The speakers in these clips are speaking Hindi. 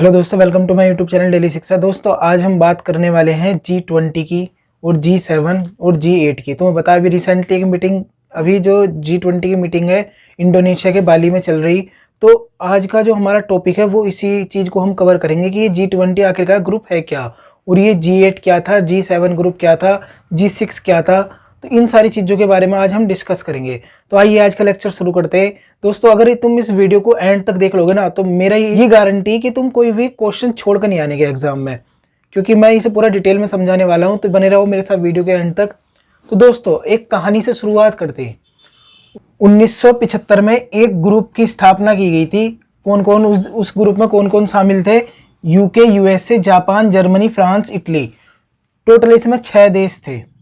हेलो दोस्तों, welcome to my YouTube channel Daily Shiksha. दोस्तों आज हम बात करने वाले हैं G20 की और G7 और G8 की। तो मैं बता, अभी रिसेंटली एक मीटिंग, अभी जो G20 की मीटिंग है इंडोनेशिया के बाली में चल रही। तो आज का जो हमारा टॉपिक है वो इसी चीज़ को हम कवर करेंगे कि ये G20 आखिरकार ग्रुप है क्या, और ये G8 क्या था, G7 ग्रुप क्या था, G6 क्या था। तो इन सारी चीज़ों के बारे में आज हम डिस्कस करेंगे। तो आइए आज का लेक्चर शुरू करते हैं। दोस्तों अगर तुम इस वीडियो को एंड तक देख लोगे ना, तो मेरा ये गारंटी कि तुम कोई भी क्वेश्चन छोड़कर नहीं आने के एग्जाम में, क्योंकि मैं इसे पूरा डिटेल में समझाने वाला हूं। तो बने रहो मेरे साथ वीडियो के एंड तक। तो दोस्तों एक कहानी से शुरुआत करते हैं। 1975 में एक ग्रुप की स्थापना की गई थी। कौन कौन उस ग्रुप में कौन कौन शामिल थे? UK, USA, Japan, Germany, France, Italy. Total इसमें 6 देश थे।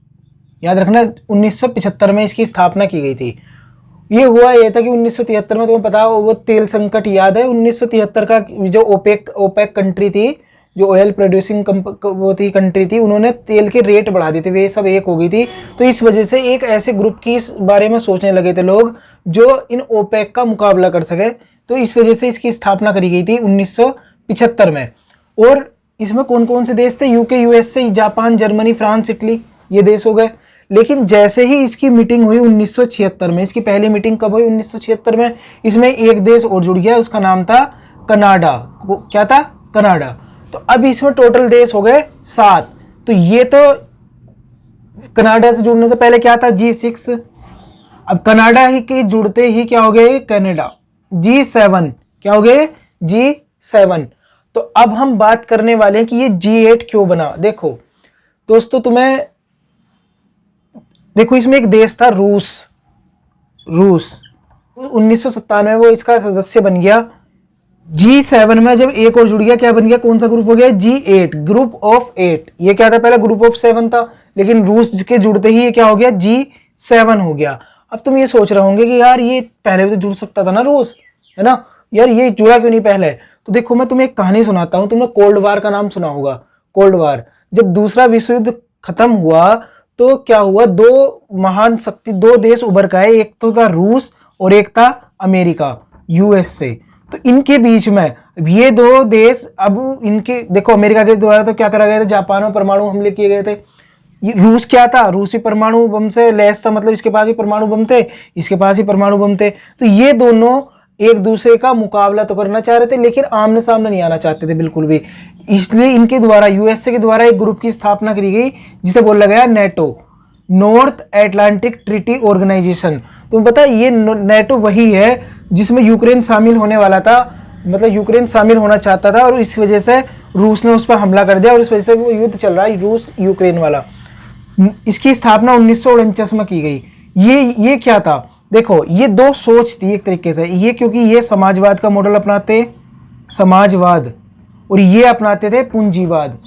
याद रखना 1975 में इसकी स्थापना की गई थी। ये हुआ ये था कि 1973 में, तुम्हें पता हो वो तेल संकट याद है, 1973 का जो ओपेक कंट्री थी, जो ऑयल प्रोड्यूसिंग वो थी कंट्री थी, उन्होंने तेल के रेट बढ़ा दिए थे, वे सब एक हो गई थी। तो इस वजह से एक ऐसे ग्रुप की बारे में सोचने लगे थे लोग जो इन ओपेक का मुकाबला कर सके। तो इस वजह से इसकी स्थापना करी गई थी 1975 में। और इसमें कौन कौन से देश थे? UK, USA, Japan, Germany, France, Italy, ये देश हो गए। लेकिन जैसे ही इसकी मीटिंग हुई 1976 में, इसकी पहली मीटिंग कब हुई? 1976 में। इसमें एक देश और जुड़ गया, उसका नाम था कनाडा। क्या था? कनाडा। तो अब इसमें टोटल देश हो गए 7। तो ये तो कनाडा से जुड़ने से पहले क्या था? G6। अब कनाडा ही के जुड़ते ही क्या हो गए? कनाडा। G7 क्या हो गए? G7। तो अब हम बात करने वाले हैं कि ये G8 क्यों बना। देखो दोस्तों, देखो इसमें एक देश था रूस। 1997 वो इसका सदस्य बन गया। G7 में जब एक और जुड़ गया, क्या बन गया? कौन सा ग्रुप हो गया? G8, group of 8। ये क्या था? पहले ग्रुप ऑफ 7 था, लेकिन रूस के जुड़ते ही ये क्या हो गया? G7 हो गया। अब तुम ये सोच रहे होंगे कि यार ये पहले भी तो जुड़ सकता था ना रूस, है ना यार, ये जुड़ा क्यों नहीं पहले? तो देखो मैं तुम्हें एक कहानी सुनाता हूं। तुमने कोल्ड वार का नाम सुना होगा। कोल्ड वार, जब दूसरा विश्व युद्ध खत्म हुआ तो क्या हुआ? दो देश उभर के आए। एक तो था रूस और एक था अमेरिका, यूएसए। तो इनके बीच में ये दो देश, अब इनके देखो अमेरिका के द्वारा तो क्या करा गया था? जापान में परमाणु हमले किए गए थे। रूस क्या था? रूस भी परमाणु बम से लैस था, मतलब इसके पास भी परमाणु बम थे, इसके पास भी परमाणु बम थे। तो ये दोनों एक दूसरे का मुकाबला तो करना चाह रहे थे, लेकिन आमने सामने नहीं आना चाहते थे बिल्कुल भी। इसलिए इनके द्वारा, यूएसए के द्वारा एक ग्रुप की स्थापना करी गई जिसे बोला गया NATO, North Atlantic Treaty Organization. तुम्हें पता है ये नेटो वही है जिसमें यूक्रेन शामिल होने वाला था, मतलब यूक्रेन शामिल होना चाहता था, और इस वजह से रूस ने उस पर हमला कर दिया और इस वजह से वो युद्ध चल रहा है रूस यूक्रेन वाला। इसकी स्थापना 1949 में की गई। ये क्या था? देखो ये दो सोच थी एक तरीके से, ये क्योंकि ये समाजवाद का मॉडल अपनाते, समाजवाद, और ये अपनाते थे पूंजीवाद।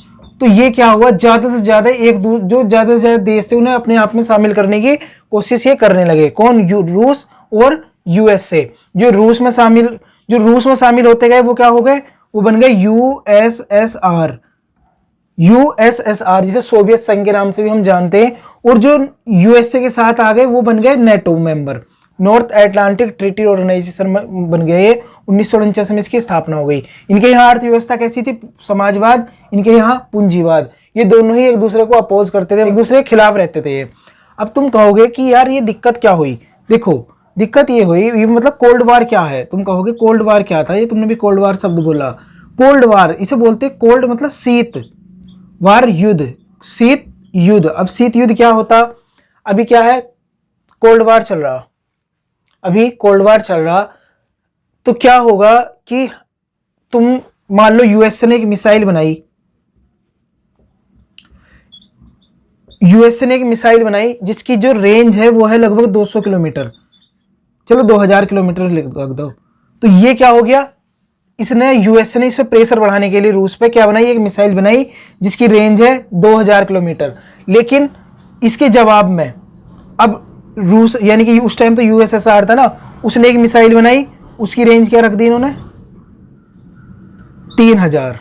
तो ये क्या हुआ? ज्यादा से ज्यादा जो ज्यादा से ज्यादा देश थे उन्हें अपने आप में शामिल करने की कोशिश ये करने लगे। कौन? रूस और यूएसए। जो रूस में शामिल होते गए वो क्या हो गए? वो बन गए यूएसएसआर, जिसे सोवियत संघ के नाम से भी हम जानते हैं। और जो यूएसए के साथ आ गए वो बन गए NATO member, North Atlantic Treaty Organization में बन गए। 1949 में इसकी स्थापना हो गई। इनके यहाँ अर्थव्यवस्था कैसी थी? समाजवाद, इनके यहाँ पूंजीवाद। ये दोनों ही एक दूसरे को अपोज करते थे, एक दूसरे के खिलाफ रहते थे। अब तुम कहोगे कि यार ये दिक्कत क्या हुई? देखो दिक्कत ये हुई, ये मतलब कोल्ड वार क्या है? तुम कहोगे कोल्ड वार क्या था? ये तुमने भी कोल्ड वार शब्द बोला। कोल्ड वार इसे बोलते, कोल्ड मतलब शीत, वार युद्ध, शीत युद्ध। अब शीत युद्ध क्या होता? अभी क्या है? कोल्ड वार चल रहा, अभी कोल्ड वार चल रहा। तो क्या होगा कि तुम मान लो यूएसए ने एक मिसाइल बनाई, जिसकी जो रेंज है वो है लगभग 200 किलोमीटर, चलो 2000 किलोमीटर लग दो। तो ये क्या हो गया? यूएसए ने इस पे प्रेशर बढ़ाने के लिए रूस पे क्या बनाई? एक मिसाइल बनाई जिसकी रेंज है 2000 किलोमीटर। लेकिन इसके जवाब में अब रूस, यानी कि उस टाइम तो यूएसएसआर था ना, उसने एक मिसाइल बनाई, उसकी रेंज क्या रख दी इन्होंने? 3000।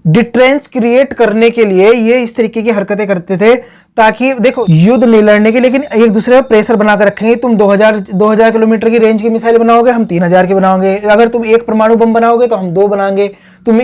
डिटरेंस क्रिएट करने के लिए ये इस तरीके की हरकतें करते थे, ताकि देखो युद्ध नहीं लड़ने की, लेकिन एक दूसरे पर प्रेशर बनाकर रखेंगे। तुम 2000 किलोमीटर की रेंज की मिसाइल बनाओगे, हम 3000 की बनाओगे। अगर तुम एक परमाणु बम बनाओगे तो हम 2 बनाएंगे। तुम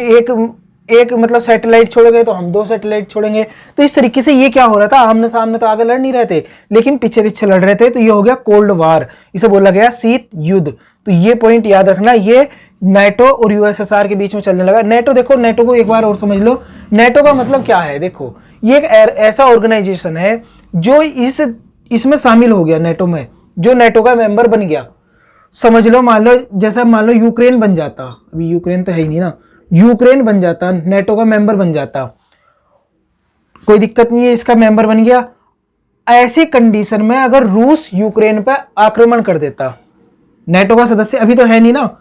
एक मतलब सैटेलाइट छोड़ोगे तो हम 2 सैटेलाइट छोड़ेंगे। तो इस तरीके से ये क्या हो रहा था, आमने सामने तो आगे लड़ नहीं रहे थे, लेकिन पीछे पीछे लड़ रहे थे। तो ये हो गया कोल्ड वार, इसे बोला गया शीत युद्ध। तो ये पॉइंट याद रखना, ये नाटो और यूएसएसआर के बीच में चलने लगा। नाटो देखो, नाटो को एक बार और समझ लो। नाटो का मतलब क्या है, देखो ये एक ऐसा ऑर्गेनाइजेशन है जो इसमें शामिल हो गया, नाटो में, जो नाटो का मेंबर बन गया। समझ लो, मान लो जैसा मान लो यूक्रेन बन जाता, अभी यूक्रेन तो है ही नहीं ना, यूक्रेन बन जाता, नाटो का मेंबर बन जाता, कोई दिक्कत नहीं है, इसका मेंबर बन गया। ऐसी कंडीशन में अगर रूस यूक्रेन पर आक्रमण कर देता, नाटो का सदस्य अभी तो है नहीं ना,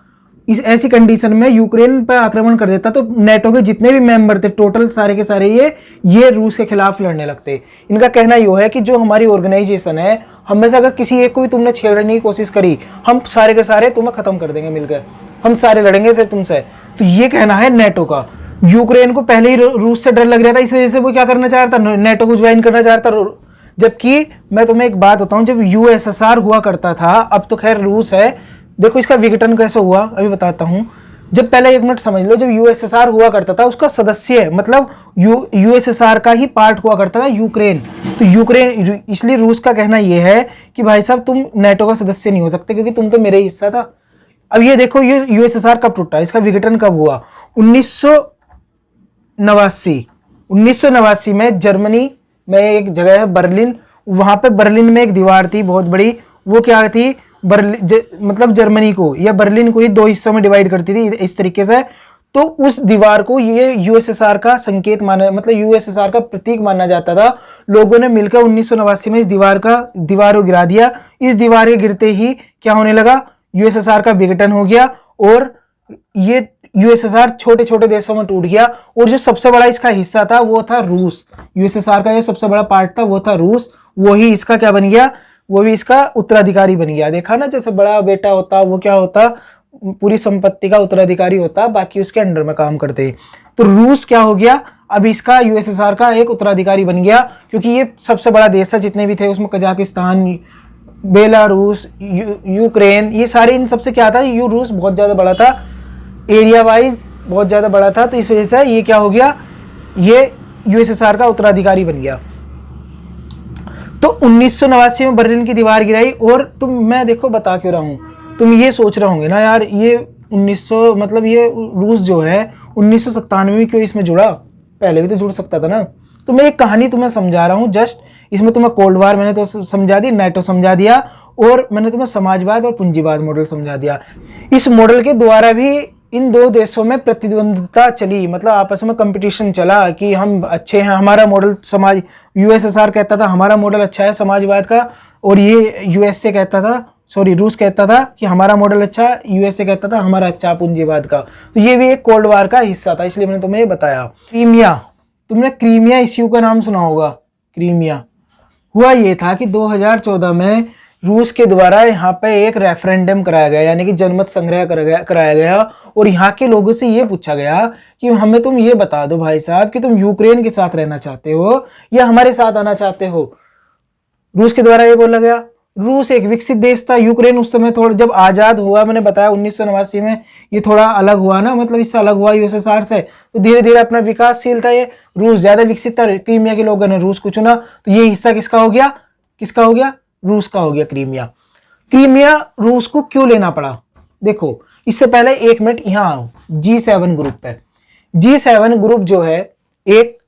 इस ऐसी कंडीशन में यूक्रेन पर आक्रमण कर देता, तो नाटो के जितने भी मेंबर थे टोटल सारे के सारे ये रूस के खिलाफ लड़ने लगते। इनका कहना यह है कि जो हमारी ऑर्गेनाइजेशन है, हम में से अगर किसी एक को भी तुमने छेड़ने की कोशिश करी, हम सारे के सारे तुम्हें खत्म कर देंगे मिलकर, हम सारे लड़ेंगे फिर तुमसे। तो ये कहना है नाटो का। यूक्रेन को पहले ही रूस से डर लग रहा था, इस वजह से वो क्या करना चाह रहा था, नाटो को ज्वाइन करना चाह रहा था। जबकि मैं तुम्हें एक बात बताऊं, जब यूएसएसआर हुआ करता था, अब तो खैर रूस है, देखो इसका विघटन कैसे हुआ अभी बताता हूं। जब पहले 1 मिनट समझ लो, जब यूएसएसआर हुआ करता था, उसका सदस्य मतलब यूएसएसआर का ही पार्ट हुआ करता था यूक्रेन। तो यूक्रेन, इसलिए रूस का कहना यह है कि भाई साहब तुम नाटो का सदस्य नहीं हो सकते, क्योंकि तुम तो मेरे ही हिस्सा था। अब ये देखो, ये यूएसएसआर कब टूटा, इसका विघटन कब हुआ, 1989 में जर्मनी में एक जगह है बर्लिन, वहां पे बर्लिन में एक दीवार थी बहुत बड़ी, वो क्या थी, मतलब जर्मनी को या बर्लिन को ही 2 हिस्सों में डिवाइड करती थी इस तरीके से। तो उस दीवार को ये यूएसएसआर का संकेत माना, मतलब यूएसएसआर का प्रतीक माना जाता था। लोगों ने मिलकर 1989 में इस दीवार को गिरा दिया। इस दीवार के गिरते ही क्या होने लगा, यूएसएसआर का विघटन हो गया और ये यूएसएसआर छोटे छोटे देशों में टूट गया। और जो सबसे बड़ा इसका हिस्सा था वो था रूस। यूएसएसआर का जो सबसे बड़ा पार्ट था वो था रूस, वही इसका क्या बन गया, वो भी इसका उत्तराधिकारी बन गया। देखा ना, जैसे बड़ा बेटा होता वो क्या होता, पूरी संपत्ति का उत्तराधिकारी होता, बाकी उसके अंडर में काम करते। तो रूस क्या हो गया, अब इसका यूएसएसआर का एक उत्तराधिकारी बन गया, क्योंकि ये सबसे बड़ा देश था। जितने भी थे उसमें कजाकिस्तान, बेलारूस, यूक्रेन, ये सारे, इन सबसे क्या था, रूस बहुत ज्यादा बड़ा था, एरिया वाइज बहुत ज्यादा बड़ा था। तो इस वजह से ये क्या हो गया, ये यूएसएसआर का उत्तराधिकारी बन गया। तो 1989 में बर्लिन की दीवार गिराई। और मैं देखो बता क्यों रहा हूं, तुम ये सोच रहे होंगे ना यार, ये 1900 मतलब ये रूस जो है 1997 में क्यों इसमें जुड़ा, पहले भी तो जुड़ सकता था ना। तो मैं एक कहानी तुम्हें समझा रहा हूं जस्ट, इसमें तुम्हें कोल्ड वार मैंने तो समझा दी, नाटो समझा दिया, और मैंने तुम्हें समाजवाद और पूंजीवाद मॉडल समझा दिया। इस मॉडल के द्वारा भी इन 2 देशों में प्रतिद्वंद्विता चली, मतलब आपस में कंपटीशन चला कि हम अच्छे हैं, हमारा मॉडल समाज, यूएसएसआर कहता था हमारा मॉडल अच्छा है समाजवाद का, और ये यूएसए कहता था, सॉरी रूस कहता था कि हमारा मॉडल अच्छा, यूएसए कहता था हमारा अच्छा पूंजीवाद का। तो ये भी एक कोल्ड वार का हिस्सा था, इसलिए मैंने तुम्हें ये बताया। क्रीमिया, तुमने क्रीमिया इश्यू का नाम सुना होगा। क्रीमिया हुआ ये था कि 2014 में रूस के द्वारा यहाँ पे एक रेफरेंडम कराया गया, यानी कि जनमत संग्रह कराया गया, और यहाँ के लोगों से ये पूछा गया कि हमें तुम ये बता दो भाई साहब कि तुम यूक्रेन के साथ रहना चाहते हो या हमारे साथ आना चाहते हो। रूस के द्वारा ये बोला गया। रूस एक विकसित देश था, यूक्रेन उस समय थोड़ा जब आजाद हुआ, मैंने बताया 1989 में ये थोड़ा अलग हुआ ना, मतलब इससे अलग हुआ यूएसएसआर से, तो धीरे धीरे अपना विकासशील था ये। रूस ज्यादा विकसित था, क्रीमिया के लोगों ने रूस को चुना, तो ये हिस्सा किसका हो गया, रूस का हो गया क्रीमिया। क्रीमिया रूस को क्यों लेना पड़ा, देखो इससे पहले 1 मिनट यहां आओ, G7 ग्रुप पे। G7 ग्रुप जो है एक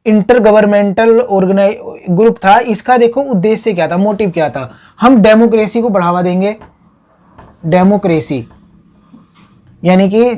इंटर गवर्नमेंटल ग्रुप था। इसका देखो उद्देश्य क्या था, मोटिव क्या था, हम डेमोक्रेसी को बढ़ावा देंगे। डेमोक्रेसी यानी कि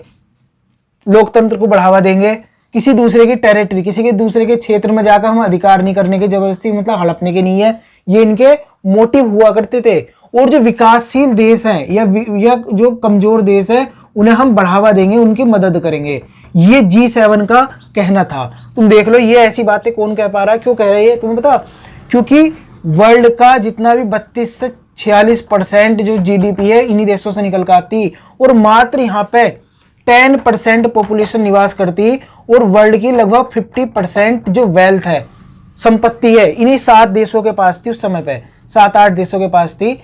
लोकतंत्र को बढ़ावा देंगे, किसी दूसरे की टेरिटरी, किसी के दूसरे के क्षेत्र में जाकर हम अधिकार नहीं करने के, जबरदस्ती मतलब हड़पने के नहीं है, ये इनके मोटिव हुआ करते थे। और जो विकासशील देश हैं या जो कमजोर देश है उन्हें हम बढ़ावा देंगे, उनकी मदद करेंगे, ये G7 का कहना था। तुम देख लो ये ऐसी बातें कौन कह पा रहा है, क्यों कह रहे हैं तुम्हें पता, क्योंकि वर्ल्ड का जितना भी 32 से 46% जो जीडीपी है इन्हीं देशों से निकल कर आती, और मात्र यहाँ पे 10% पॉपुलेशन निवास करती, और वर्ल्ड की लगभग 50% जो वेल्थ है, संपत्ति है, इन्हीं 7 देशों के पास थी उस समय पे, 7-8 देशों के पास थी।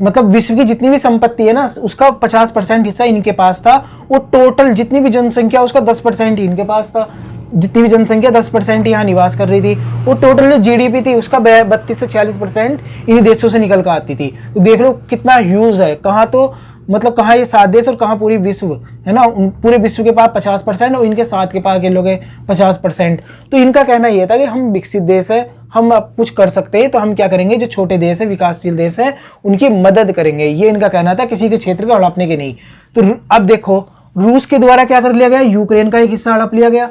मतलब विश्व की जितनी भी संपत्ति है ना, उसका 50% हिस्सा इनके पास था, और टोटल जितनी भी जनसंख्या उसका 10% ही इनके पास था। जितनी भी जनसंख्या 10% यहाँ निवास कर रही थी, और टोटल जो जीडीपी थी उसका 32 से 46% इन्हीं देशों से निकल कर आती थी। तो देख लो कितना ह्यूज है। कहाँ तो मतलब कहाँ ये 7 देश और कहाँ पूरी विश्व है ना, पूरे विश्व के पास 50% और इनके 7 के पास के लोग 50%। तो इनका कहना यह था कि हम विकसित देश है, हम अब कुछ कर सकते हैं, तो हम क्या करेंगे, जो छोटे देश है, विकासशील देश है, उनकी मदद करेंगे। ये इनका कहना था, किसी के क्षेत्र को हड़पने के नहीं। तो अब देखो रूस के द्वारा क्या कर लिया गया, यूक्रेन का एक हिस्सा हड़प लिया गया।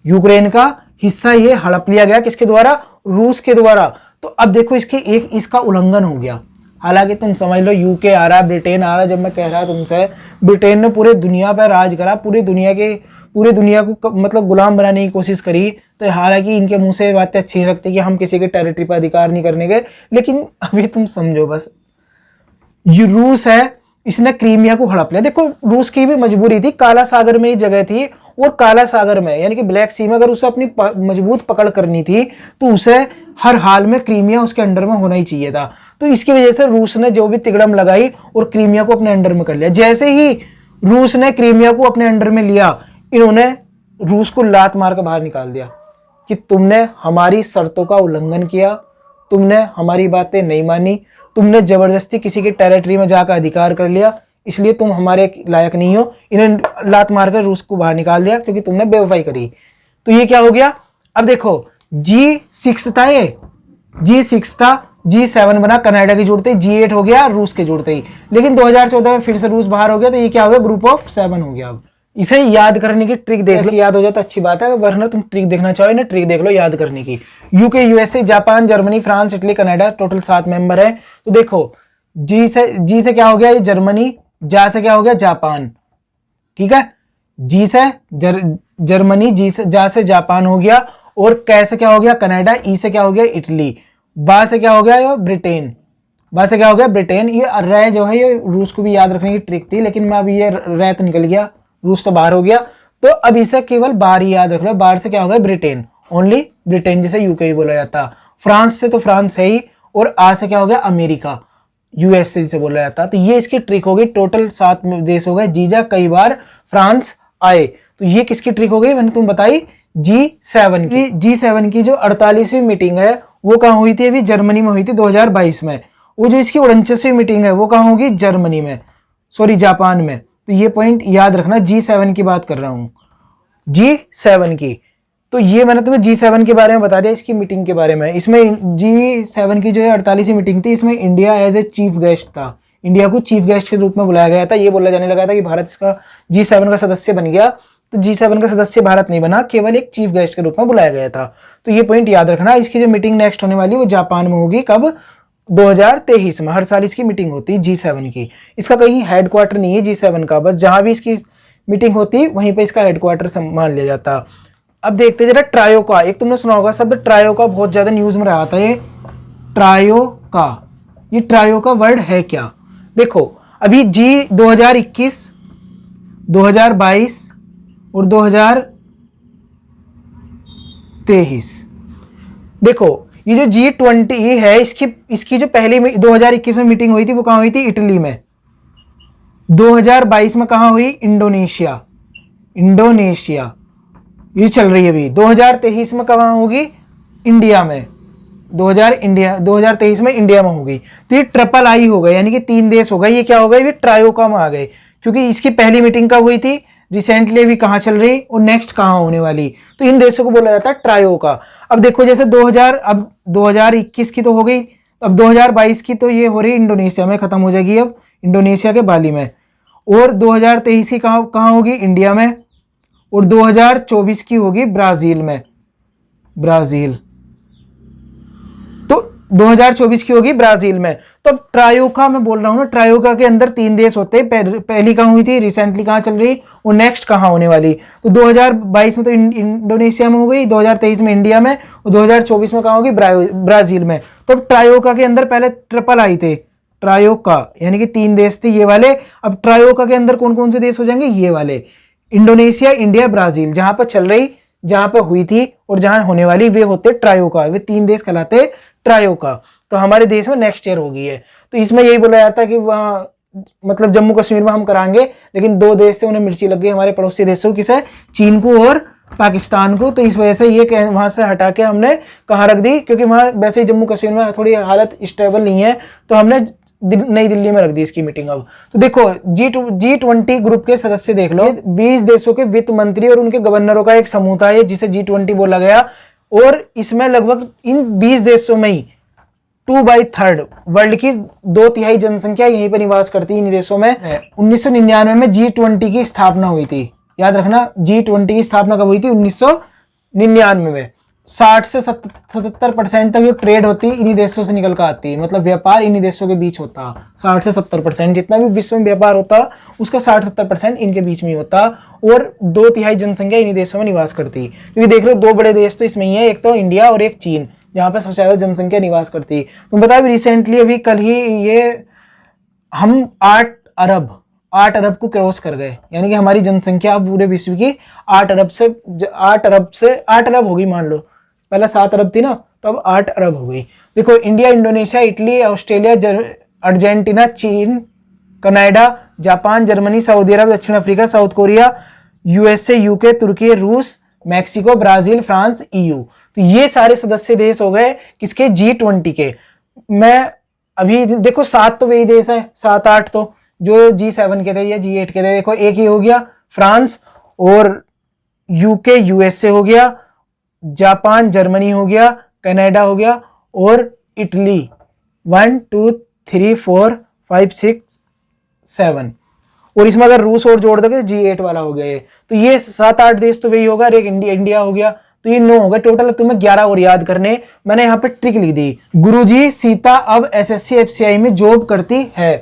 यूक्रेन का हिस्सा ये हड़प लिया गया किसके द्वारा, रूस के द्वारा। तो अब देखो इसका उल्लंघन हो गया। हालांकि तुम समझ लो यूके आ रहा, ब्रिटेन आ रहा, जब मैं कह रहा तुमसे ब्रिटेन ने पूरे दुनिया पर राज करा, पूरी दुनिया को मतलब गुलाम बनाने की कोशिश करी। तो हालांकि इनके मुंह से बातें अच्छी नहीं लगती कि हम किसी के टेरिटरी पर अधिकार नहीं करने गए, लेकिन अभी तुम समझो बस, ये रूस है, इसने क्रीमिया को हड़प लिया। देखो रूस की भी मजबूरी थी, काला सागर में ही जगह थी, और काला सागर में यानी कि ब्लैक सी में अगर उसे अपनी मजबूत पकड़ करनी थी तो उसे हर हाल में क्रीमिया उसके अंडर में होना ही चाहिए था। तो इसकी वजह से रूस ने जो भी तिगड़म लगाई और क्रीमिया को अपने अंडर में कर लिया। जैसे ही रूस ने क्रीमिया को अपने अंडर में लिया, इन्होंने रूस को लात मार कर बाहर निकाल दिया कि तुमने हमारी शर्तों का उल्लंघन किया, तुमने हमारी बातें नहीं मानी, तुमने जबरदस्ती किसी के टेरिटरी में जाकर अधिकार कर लिया, इसलिए तुम हमारे लायक नहीं हो। इन्हें लात मारकर रूस को बाहर निकाल दिया क्योंकि तुमने बेवफाई करी। तो ये क्या हो गया, अब देखो G6 था, ये G6 था, G7 बना, कनाडा की जुड़ते ही G8 हो गया रूस के जुड़ते ही। लेकिन 2014 में फिर से रूस बाहर हो गया, तो ये क्या हो गया, ग्रुप ऑफ 7 हो गया। अब इसे याद करने की ट्रिक देख लो, याद हो जाए तो अच्छी बात है, वरना तुम ट्रिक देखना चाहो ना, ट्रिक देख लो याद करने की। UK, USA, Japan, Germany, France, Italy, Canada, total 7 member है। तो देखो जी से क्या हो गया, ये जर्मनी, जा से क्या हो गया, जापान, ठीक है, जी से जर्मनी, जा से जापान हो गया, और कै से क्या हो गया, कनाडा, ई से क्या हो गया, इटली, बा से क्या हो गया, ब्रिटेन, बा से क्या हो गया, ब्रिटेन। ये रे जो है ये रूस को भी याद रखने की ट्रिक थी, लेकिन मैं अब ये रे तो निकल गया, रूस तो बाहर हो गया, तो अब इसे केवल बाहर ही याद रख लो। बाहर से क्या हो गया, ब्रिटेन, ओनली ब्रिटेन, जिसे यूके ही बोला जाता। फ्रांस से तो फ्रांस है ही, और आ से क्या हो गया, अमेरिका, यूएसए जिसे बोला जाता। तो ये इसकी ट्रिक हो गई। टोटल 7 देश हो गए, जीजा कई बार फ्रांस आए। तो ये किसकी ट्रिक हो गई, मैंने तुम बताई, G7 की। G7 की जो 48वीं मीटिंग है वो कहाँ हुई थी, अभी जर्मनी में हुई थी 2022 में। वो जो इसकी 49वीं मीटिंग है वो कहाँ होगी, जर्मनी में, सॉरी जापान में। तो ये पॉइंट याद रखना, G7 की बात कर रहा हूं, G7 की। तो ये मैंने तुम्हें G7 के बारे में बता दिया, इसकी मीटिंग के बारे में। इसमें G7 की जो है 48वीं मीटिंग थी, इसमें India as a chief guest था। इंडिया को चीफ गेस्ट के रूप में बुलाया गया था। ये बोला जाने लगा था कि भारत इसका G7 का सदस्य बन गया, तो G7 का सदस्य भारत नहीं बना, केवल एक चीफ गेस्ट के रूप में बुलाया गया था। तो ये पॉइंट याद रखना। इसकी जो मीटिंग नेक्स्ट होने वाली है वो जापान में होगी, कब, 2023 में। हर साल इसकी मीटिंग होती है G7 की। इसका कहीं हेडक्वार्टर नहीं है G7 का, बस जहां भी इसकी मीटिंग होती वहीं पे इसका हेडक्वार्टर मान लिया जाता। अब देखते जरा ट्रायो का, एक तुमने सुना होगा शब्द ट्रायो का, बहुत ज्यादा न्यूज में रहा था ये ट्रायो का। ये ट्रायो का वर्ड है क्या, देखो अभी G2021, 2022 और 2023। देखो ये जो G20 है, इसकी जो पहली 2021 में मीटिंग हुई थी वो कहां हुई थी, इटली में। 2022 में कहां हुई, इंडोनेशिया ये चल रही है अभी। 2023 में कहां होगी, इंडिया में। 2023 में इंडिया में होगी। तो ये ट्रिपल आई हो गए, यानी कि 3 देश हो गए। ये क्या हो गए, ये ट्रायोका में आ गए, क्योंकि इसकी पहली मीटिंग कब हुई थी, रिसेंटली अभी कहां चल रही और नेक्स्ट कहां होने वाली। तो इन देशों को बोला जाता है ट्रायोका। अब देखो जैसे 2021 की तो हो गई, अब 2022 की तो ये हो रही इंडोनेशिया में, खत्म हो जाएगी अब इंडोनेशिया के बाली में। और 2023 की कहां होगी, इंडिया में। और 2024 की होगी ब्राजील में, तो 2024 की होगी ब्राजील में। तो अब ट्रायोका मैं बोल रहा हूं ना, ट्रायोका के अंदर 3 देश होते हैं। पहली कहां हुई थी, रिसेंटली कहां चल रही, और नेक्स्ट कहां होने वाली। तो 2022 में तो इंडोनेशिया में हो गई, 2023 में इंडिया में, और 2024 में कहां होगी, ब्राजील में। तो अब ट्रायोका के अंदर पहले ट्रिपल आई थे, ट्रायोका यानी कि 3 देश थे ये वाले। अब ट्रायोका के अंदर कौन कौन से देश हो जाएंगे, ये वाले, इंडोनेशिया, इंडिया, ब्राजील, जहां पर चल रही, जहां पर हुई थी और जहां होने वाली, वे होते ट्रायोका, वे 3 देश कहलाते ट्रायोका। तो हमारे देश में नेक्स्ट ईयर होगी है। तो इसमें यही बोला जाता है कि वहाँ मतलब जम्मू कश्मीर में हम कराएंगे, लेकिन 2 देश से उन्हें मिर्ची लग गई, हमारे पड़ोसी देशों किसे, चीन को और पाकिस्तान को। तो इस वजह से ये वहां से हटा के हमने कहाँ रख दी, क्योंकि वहां वैसे ही जम्मू कश्मीर में थोड़ी हालत स्टेबल नहीं है, तो हमने नई दिल्ली में रख दी इसकी मीटिंग। अब तो देखो G20 ग्रुप के सदस्य देख लो, 20 देशों के वित्त मंत्री और उनके गवर्नरों का एक समूह था ये, जिसे G20 बोला गया। और इसमें लगभग इन 20 देशों में ही 2/3 वर्ल्ड की 2/3 जनसंख्या यहीं पर निवास करती है इन देशों में। 1999 में G20 की स्थापना हुई थी, याद रखना G20 की स्थापना कब हुई थी, 1999 में। 60 से 77% तक जो ट्रेड होती है इन्हीं देशों से निकल कर आती है, मतलब व्यापार इन्हीं देशों के बीच होता। 60 से 70% जितना भी विश्व में व्यापार होता उसका 60-70% इनके बीच में ही होता, और 2/3 जनसंख्या इन्हीं देशों में निवास करती। क्योंकि देख लो 2 बड़े देश तो इसमें ही है, एक तो इंडिया और एक चीन, जहाँ पे सबसे ज्यादा जनसंख्या निवास करती। तुम बता भी रिसेंटली अभी कल ही ये हम 8 अरब को क्रॉस कर गए, यानी कि हमारी जनसंख्या अब पूरे विश्व की 8 अरब होगी। मान लो पहले 7 अरब थी ना, तो अब 8 अरब हो गई। देखो India, Indonesia, Italy, Australia, Argentina, चीन, Canada, Japan, Germany, Saudi Arab, दक्षिण Africa, South Korea, USA, UK, तुर्की, रूस, मैक्सिको, ब्राजील, फ्रांस, ईयू। तो ये सारे सदस्य देश हो गए किसके, G20 के। मैं अभी देखो 7 तो वही देश है, 7-8 तो जो G7 के थे या G8 के थे। देखो एक ही हो गया फ्रांस, और यूके यूएसए हो गया, जापान जर्मनी हो गया, कनाडा हो गया, और इटली 1 2 3 4 5 6 7, और इसमें अगर रूस और जोड़ दोगे G8 वाला हो गया। तो ये 7-8 देश तो वही होगा, और एक इंडिया हो गया, तो ये 9 हो गए टोटल। तुम्हें 11 और याद करने, मैंने यहाँ पे ट्रिक लिख दी, गुरुजी सीता अब SSC FCI में जॉब करती है।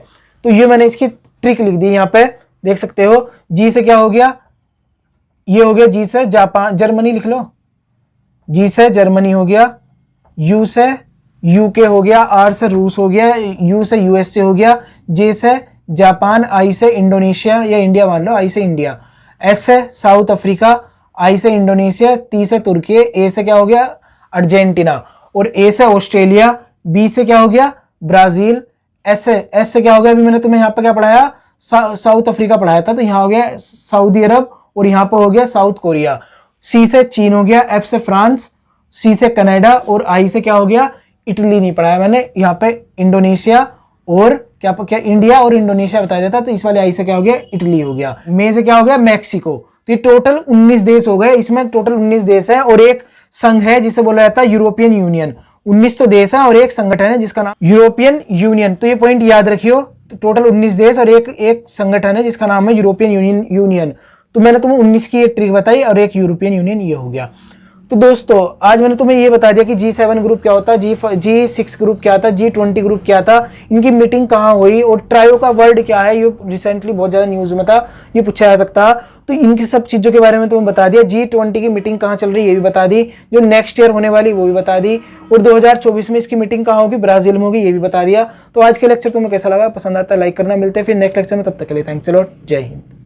तो ये मैंने इसकी ट्रिक लिख दी, यहाँ पे देख सकते हो। जी से क्या हो गया, ये हो गया जी से जापान जर्मनी लिख लो, जी से जर्मनी हो गया, यू से यूके हो गया, आर से रूस हो गया, यू से यूएसए हो गया, जे से जापान, आई से इंडोनेशिया या इंडिया मान लो, आई से इंडिया, एस से साउथ अफ्रीका, आई से इंडोनेशिया, टी से तुर्की, ए से क्या हो गया अर्जेंटीना, और ए से ऑस्ट्रेलिया, बी से क्या हो गया ब्राजील, एस से क्या हो गया, अभी मैंने तुम्हें यहाँ पे क्या पढ़ाया, साउथ अफ्रीका पढ़ाया था, तो यहाँ हो गया सऊदी अरब, और यहाँ पर हो गया साउथ कोरिया। सी से चीन हो गया, एफ से फ्रांस, सी से कनाडा, और आई से क्या हो गया इटली नहीं पढ़ाया मैंने, यहाँ पे इंडोनेशिया और क्या इंडिया और इंडोनेशिया बताया जाता, तो इस वाले आई से क्या हो गया इटली हो गया। मे से क्या हो गया मैक्सिको। तो ये टोटल 19 देश हो गए, इसमें टोटल 19 देश है, और एक संघ है जिसे बोला जाता है यूरोपियन यूनियन। 19 तो देश है और एक संगठन है जिसका नाम यूरोपियन यूनियन। तो ये पॉइंट याद रखियो, तो टोटल 19 देश और एक संगठन है जिसका नाम है यूरोपियन यूनियन। तो मैंने तुम्हें 19 की एक ट्रिक बताई, और एक यूरोपियन यूनियन ये हो गया। तो दोस्तों आज मैंने तुम्हें ये बता दिया कि G7 ग्रुप क्या होता है, G6 ग्रुप क्या था, G20 ग्रुप क्या था, इनकी मीटिंग कहाँ हुई, और ट्रायो का वर्ड क्या है, ये रिसेंटली बहुत ज्यादा न्यूज में था, ये पूछा जा सकता। तो इनकी सब चीजों के बारे में तुम्हें बता दिया। G20 की मीटिंग कहाँ चल रही है ये भी बता दी, जो नेक्स्ट ईयर होने वाली वो भी बता दी, और 2024 में इसकी मीटिंग कहाँ होगी, ब्राजील में होगी, ये भी बता दिया। तो आज के लेक्चर तुम्हें कैसा लगा, पसंद आता है लाइक करना। मिलते हैं फिर नेक्स्ट लेक्चर में, तब तक के लिए थैंक्स अ लॉट, जय हिंद।